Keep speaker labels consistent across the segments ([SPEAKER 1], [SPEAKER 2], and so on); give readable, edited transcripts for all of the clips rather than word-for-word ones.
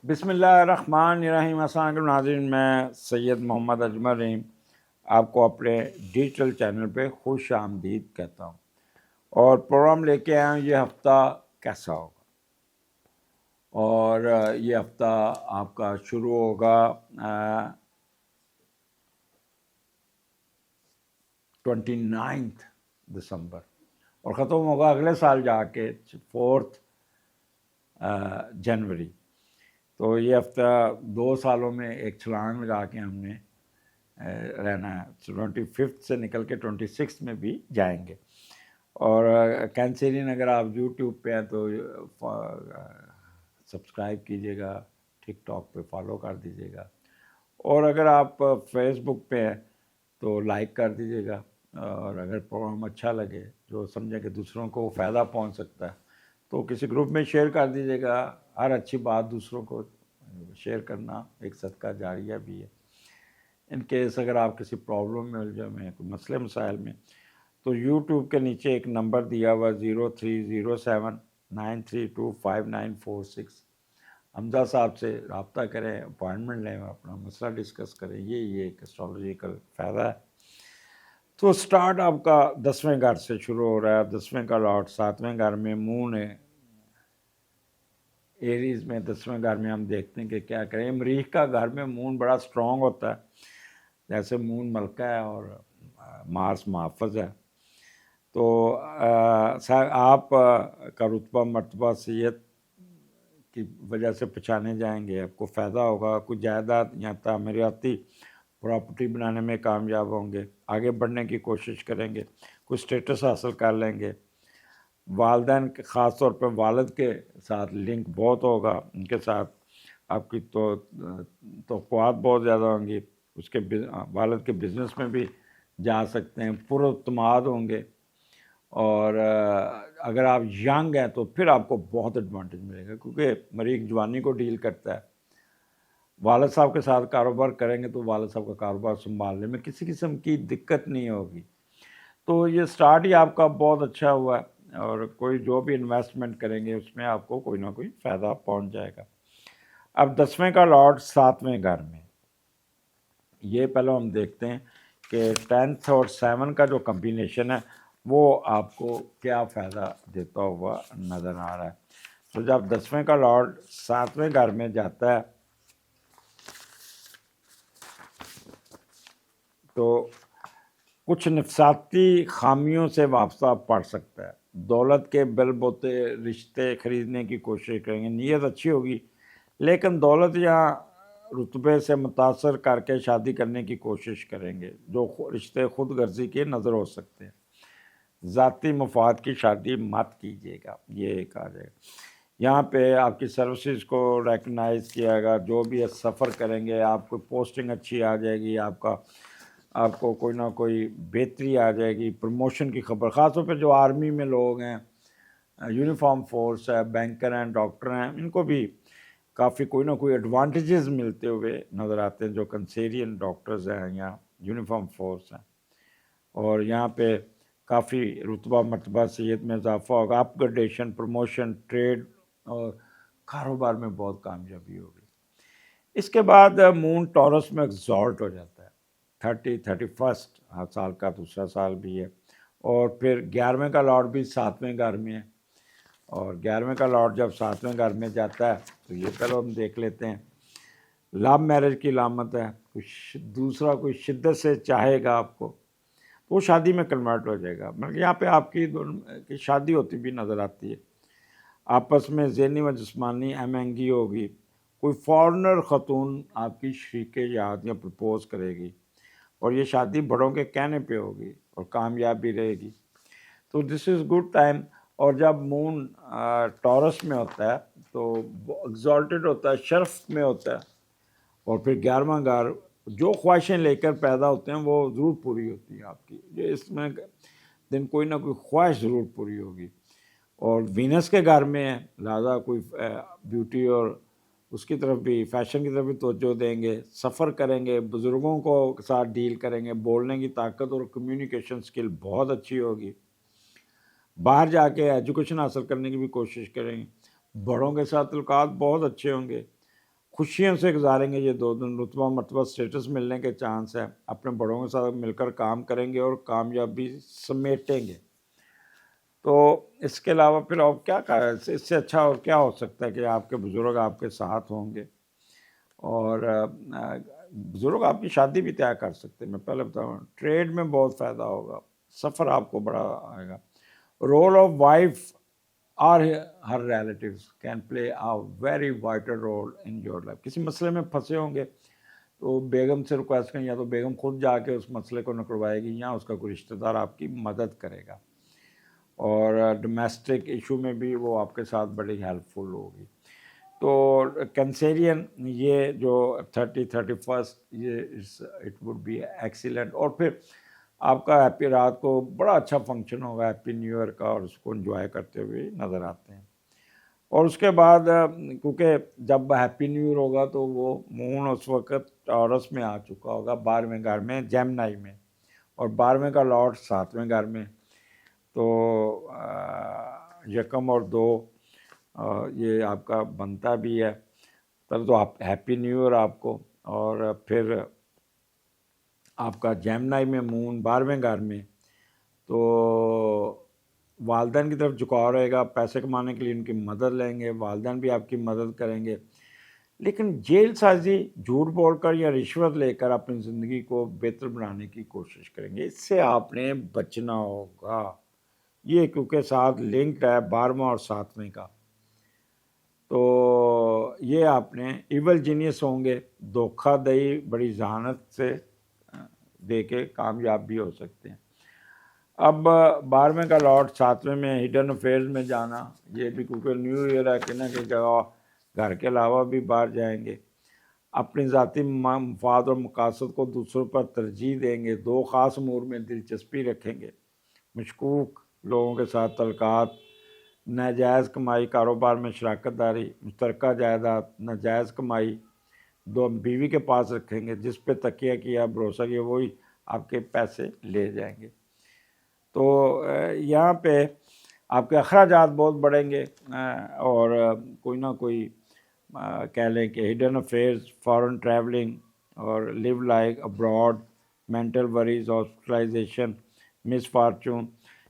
[SPEAKER 1] بسم اللہ الرحمن الرحیم۔ السلام علیکم ناظرین، میں سید محمد اجمل رحیم آپ کو اپنے ڈیجیٹل چینل پہ خوش آمدید کہتا ہوں، اور پروگرام لے کے آیا ہوں یہ ہفتہ کیسا ہوگا۔ اور یہ ہفتہ آپ کا شروع ہوگا 29 دسمبر اور ختم ہوگا اگلے سال جا کے 4 جنوری۔ تو یہ ہفتہ 2 سالوں میں ایک چھلانگ لگا کے ہم نے رہنا ہے۔ 25 سے نکل کے 26 میں بھی جائیں گے۔ اور کینسرین اگر آپ یوٹیوب پہ ہیں تو سبسکرائب کیجیے گا، ٹک ٹاک پہ فالو کر دیجیے گا، اور اگر آپ فیس بک پہ ہیں تو لائک کر دیجیے گا۔ اور اگر پروگرام اچھا لگے، جو سمجھے کہ دوسروں کو فائدہ پہنچ سکتا ہے، تو کسی گروپ میں شیئر کر دیجیے گا۔ ہر اچھی بات دوسروں کو شیئر کرنا ایک صدقہ جاریہ بھی ہے۔ ان کیس اگر آپ کسی پرابلم میں الجھے ہوئے ہیں، کوئی مسئلے مسائل میں، تو یوٹیوب کے نیچے ایک نمبر دیا ہوا 030793254946، حمزہ صاحب سے رابطہ کریں، اپوائنٹمنٹ لیں، اپنا مسئلہ ڈسکس کریں۔ یہ ایک اسٹرالوجیکل فائدہ ہے۔ تو سٹارٹ آپ کا 10ویں گھر سے شروع ہو رہا ہے۔ 10ویں کا لاٹ 7ویں گھر میں مون ہے، ایریز میں 10ویں گھر میں ہم دیکھتے ہیں کہ کیا کریں۔ مریخ کا گھر میں مون بڑا سٹرونگ ہوتا ہے، جیسے مون ملکہ ہے اور مارس محافظ ہے۔ تو آپ کا رتبہ مرتبہ صحت کی وجہ سے پہچانے جائیں گے، آپ کو فائدہ ہوگا۔ کوئی جائیداد یا تعمیراتی پراپرٹی بنانے میں کامیاب ہوں گے، آگے بڑھنے کی کوشش کریں گے، کوئی اسٹیٹس حاصل کر لیں گے۔ والدین کے خاص طور پہ والد کے ساتھ لنک بہت ہوگا، ان کے ساتھ آپ کی توقعات بہت زیادہ ہوں گی۔ اس کے والد کے بزنس میں بھی جا سکتے ہیں، پراعتماد ہوں گے۔ اور اگر آپ ینگ ہیں تو پھر آپ کو بہت ایڈوانٹیج ملے گا، کیونکہ مریخ جوانی کو ڈیل کرتا ہے۔ والد صاحب کے ساتھ کاروبار کریں گے تو والد صاحب کا کاروبار سنبھالنے میں کسی قسم کی دقت نہیں ہوگی۔ تو یہ سٹارٹ ہی آپ کا بہت اچھا ہوا ہے، اور کوئی جو بھی انویسٹمنٹ کریں گے اس میں آپ کو کوئی نہ کوئی فائدہ پہنچ جائے گا۔ اب 10ویں کا لاٹ 7ویں گھر میں، یہ پہلے ہم دیکھتے ہیں کہ 10 اور 7 کا جو کمبینیشن ہے وہ آپ کو کیا فائدہ دیتا ہوا نظر آ رہا ہے۔ تو جب 10ویں کا لاٹ 7ویں گھر میں جاتا ہے تو کچھ نفسیاتی خامیوں سے وابستہ پڑ سکتا ہے۔ دولت کے بل بوتے رشتے خریدنے کی کوشش کریں گے، نیت اچھی ہوگی، لیکن دولت یا رتبے سے متاثر کر کے شادی کرنے کی کوشش کریں گے، جو رشتے خود غرضی کے نظر ہو سکتے ہیں۔ ذاتی مفاد کی شادی مت کیجیے گا، یہ کہا جائے گا۔ یہاں پہ آپ کی سروسز کو ریکگنائز کیا گا، جو بھی سفر کریں گے آپ کو پوسٹنگ اچھی آ جائے گی، آپ کو کوئی نہ کوئی بہتری آ جائے گی، پروموشن کی خبر۔ خاص طور پہ جو آرمی میں لوگ ہیں، یونیفارم فورس ہے، بینکر ہیں، ڈاکٹر ہیں، ان کو بھی کافی کوئی نہ کوئی ایڈوانٹیجز ملتے ہوئے نظر آتے ہیں، جو کنسیرین ڈاکٹرز ہیں یا یونیفارم فورس ہیں۔ اور یہاں پہ کافی رتبہ مرتبہ صحت میں اضافہ ہوگا، اپ گریڈیشن، پروموشن، ٹریڈ اور کاروبار میں بہت کامیابی ہوگی۔ اس کے بعد مون ٹورس میں ایگزالٹ ہو جاتا ہے، 31 سال کا دوسرا سال بھی ہے۔ اور پھر 11ویں کا لاٹ بھی 7ویں گھر میں ہے، اور 11ویں کا لاٹ جب 7ویں گھر میں جاتا ہے تو یہ پہلے ہم دیکھ لیتے ہیں۔ لو میرج کی علامت ہے، دوسرا کوئی شدت سے چاہے گا آپ کو، وہ شادی میں کنورٹ ہو جائے گا۔ مطلب یہاں پہ آپ کی شادی ہوتی بھی نظر آتی ہے، آپس میں ذہنی و جسمانی ہم آہنگی ہوگی۔ کوئی فارنر خاتون آپ کی شریک یاد یا پرپوز کرے گی، اور یہ شادی بڑوں کے کہنے پہ ہوگی اور کامیاب بھی رہے گی۔ تو دس از گڈ ٹائم۔ اور جب مون ٹورس میں ہوتا ہے تو ایگزالٹڈ ہوتا ہے، شرف میں ہوتا ہے، اور پھر 11واں گھر جو خواہشیں لے کر پیدا ہوتے ہیں وہ ضرور پوری ہوتی ہیں آپ کی، یہ اس میں دن کوئی نہ کوئی خواہش ضرور پوری ہوگی۔ اور وینس کے گھر میں ہے، لہٰذا کوئی بیوٹی اور اس کی طرف بھی، فیشن کی طرف بھی توجہ دیں گے، سفر کریں گے، بزرگوں کو ساتھ ڈیل کریں گے، بولنے کی طاقت اور کمیونیکیشن سکل بہت اچھی ہوگی۔ باہر جا کے ایجوکیشن حاصل کرنے کی بھی کوشش کریں گے، بڑوں کے ساتھ تعلقات بہت اچھے ہوں گے، خوشیوں سے گزاریں گے یہ 2 دن، رتبہ مرتبہ اسٹیٹس ملنے کے چانس ہے، اپنے بڑوں کے ساتھ مل کر کام کریں گے اور کامیابی سمیٹیں گے۔ تو اس کے علاوہ پھر اور کیا اس سے اچھا اور کیا ہو سکتا ہے کہ آپ کے بزرگ آپ کے ساتھ ہوں گے، اور بزرگ آپ کی شادی بھی طے کر سکتے ہیں۔ میں پہلے بتاؤں، ٹریڈ میں بہت فائدہ ہوگا، سفر آپ کو بڑا آئے گا۔ رول آف وائف اور her relatives can play a very vital role in your life. کسی مسئلے میں پھنسے ہوں گے تو بیگم سے ریکویسٹ کریں، یا تو بیگم خود جا کے اس مسئلے کو نکلوائے گی، یا اس کا کوئی رشتہ دار آپ کی مدد کرے گا، اور ڈومیسٹک ایشو میں بھی وہ آپ کے ساتھ بڑی ہیلپ فل ہوگی۔ تو کینسیرین یہ جو 31 یہ اٹ وڈ بی ایکسیلنٹ، اور پھر آپ کا ہیپی رات کو بڑا اچھا فنکشن ہوگا ہیپی نیو ایئر کا، اور اس کو انجوائے کرتے ہوئے نظر آتے ہیں۔ اور اس کے بعد کیونکہ جب ہیپی نیو ایئر ہوگا تو وہ مون اس وقت ٹورس میں آ چکا ہوگا، 12ویں گھر میں، جیمنائی میں، اور 12ویں کا لارڈ 7ویں گھر میں، تو 1 اور 2 یہ آپ کا بنتا بھی ہے، تب تو آپ ہیپی نیو ایئر آپ کو۔ اور پھر آپ کا جیمنائی میں مون 12ویں گھر میں، تو والدین کی طرف جھکاؤ رہے گا، پیسے کمانے کے لیے ان کی مدد لیں گے، والدین بھی آپ کی مدد کریں گے، لیکن جیل سازی، جھوٹ بول کر یا رشوت لے کر اپنی زندگی کو بہتر بنانے کی کوشش کریں گے۔ اس سے آپ نے بچنا ہوگا، یہ کیونکہ ساتھ لنکڈ ہے 12واں اور 7ویں کا، تو یہ آپ نے ایول جینیس ہوں گے، دھوکہ دہی بڑی ذہانت سے دے کے کامیاب بھی ہو سکتے ہیں۔ اب 12ویں کا لارڈ 7ویں میں، ہڈن افیئرز میں جانا، یہ بھی کیونکہ نیو ایئر ہے، کہ نہ کہ جگہ گھر کے علاوہ بھی باہر جائیں گے، اپنی ذاتی مفاد اور مقاصد کو دوسروں پر ترجیح دیں گے، 2 خاص امور میں دلچسپی رکھیں گے، مشکوک لوگوں کے ساتھ تعلقات، ناجائز کمائی، کاروبار میں شراکت داری، مشترکہ جائیداد، ناجائز کمائی 2 بیوی کے پاس رکھیں گے، جس پہ تکیہ کیا، بھروسہ کیا، وہی آپ کے پیسے لے جائیں گے۔ تو یہاں پہ آپ کے اخراجات بہت بڑھیں گے، اور کوئی نہ کوئی کہہ لیں کہ ہڈن افیئرز، فارن ٹریولنگ، اور live like abroad, mental worries, hospitalisation, misfortune,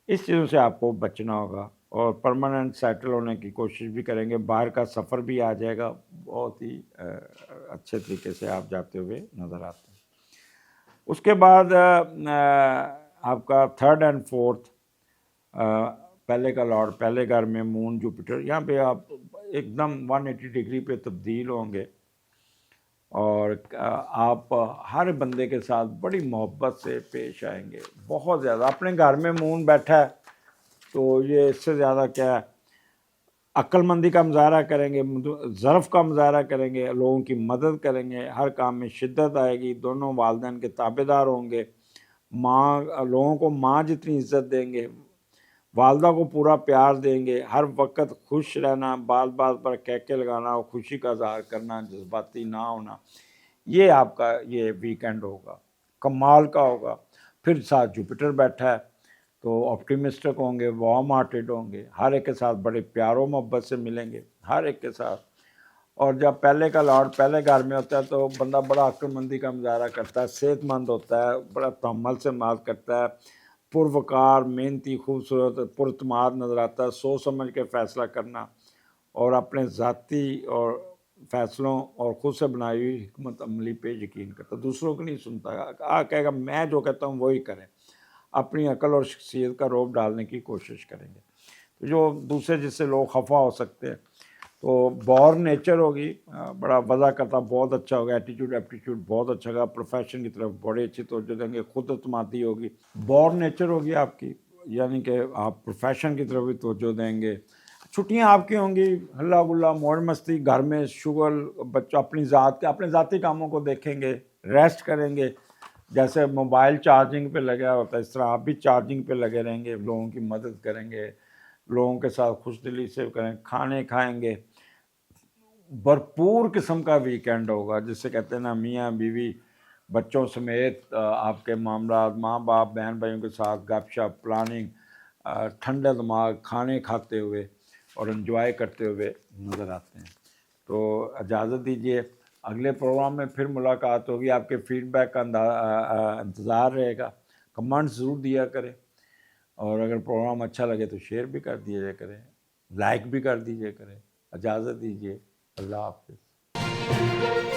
[SPEAKER 1] اس چیزوں سے آپ کو بچنا ہوگا، اور پرماننٹ سیٹل ہونے کی کوشش بھی کریں گے، باہر کا سفر بھی آ جائے گا، بہت ہی اچھے طریقے سے آپ جاتے ہوئے نظر آتے ہیں۔ اس کے بعد آپ کا 3rd and 4th، پہلے کا لارڈ پہلے گھر میں، مون جوپیٹر، یہاں پہ آپ ایک دم 180 ڈگری پہ تبدیل ہوں گے، اور آپ ہر بندے کے ساتھ بڑی محبت سے پیش آئیں گے، بہت زیادہ۔ اپنے گھر میں مون بیٹھا ہے تو یہ اس سے زیادہ کیا ہے، عقل مندی کا مظاہرہ کریں گے، ظرف کا مظاہرہ کریں گے، لوگوں کی مدد کریں گے، ہر کام میں شدت آئے گی، دونوں والدین کے تابع دار ہوں گے، لوگوں کو ماں جتنی عزت دیں گے، والدہ کو پورا پیار دیں گے، ہر وقت خوش رہنا، بات بات پر کہکے لگانا اور خوشی کا اظہار کرنا، جذباتی نہ ہونا، یہ آپ کا یہ ویکینڈ ہوگا، کمال کا ہوگا۔ پھر ساتھ جوپیٹر بیٹھا ہے تو آپٹیمسٹک ہوں گے، وارم ہارٹیڈ ہوں گے، ہر ایک کے ساتھ بڑے پیار و محبت سے ملیں گے، ہر ایک کے ساتھ۔ اور جب پہلے کا لارڈ پہلے گھر میں ہوتا ہے تو بندہ بڑا عقل مندی کا مظاہرہ کرتا ہے، صحت مند ہوتا ہے، بڑا تحمل سے بات کرتا ہے، پروقار، محنتی، خوبصورت، پراعتماد نظر آتا ہے، سوچ سمجھ کے فیصلہ کرنا، اور اپنے ذاتی اور فیصلوں اور خود سے بنائی ہوئی حکمت عملی پہ یقین کرتا، دوسروں کو نہیں سنتا، کہے گا میں جو کہتا ہوں وہی کریں، اپنی عقل اور شخصیت کا روب ڈالنے کی کوشش کریں گے۔ تو جو دوسرے جس سے لوگ خفا ہو سکتے ہیں، تو بورن نیچر ہوگی، بڑا وضع کرتا بہت اچھا ہوگا، ایپٹیٹیوڈ بہت اچھا ہوگا، پروفیشن کی طرف بڑے اچھی توجہ دیں گے، خود اعتمادی ہوگی، بورن نیچر ہوگی آپ کی، یعنی کہ آپ پروفیشن کی طرف بھی توجہ دیں گے۔ چھٹیاں آپ کی ہوں گی، ہلا گلا، موج مستی، گھر میں شغل، بچہ اپنی اپنے ذاتی کاموں کو دیکھیں گے، ریسٹ کریں گے، جیسے موبائل چارجنگ پہ لگا ہوتا ہے اس طرح آپ بھی چارجنگ پہ لگے رہیں گے، لوگوں کی مدد کریں گے، لوگوں کے ساتھ خوش دلی سے کریں، کھانے کھائیں گے، بھرپور قسم کا ویکینڈ ہوگا، جس سے کہتے ہیں نا میاں بیوی بچوں سمیت آپ کے معاملات، ماں باپ بہن بھائیوں کے ساتھ گپ شپ، پلاننگ، ٹھنڈا دماغ، کھانے کھاتے ہوئے اور انجوائے کرتے ہوئے نظر آتے ہیں۔ تو اجازت دیجیے اگلے پروگرام میں پھر ملاقات ہوگی. آپ کے فیڈ بیک کا انتظار رہے گا. کمنٹس ضرور دیا کریں, اور اگر پروگرام اچھا لگے تو شیئر بھی کر دیجیے کریں, لائک بھی کر دیجیے کریں. اجازت دیجیے, اللہ حافظ.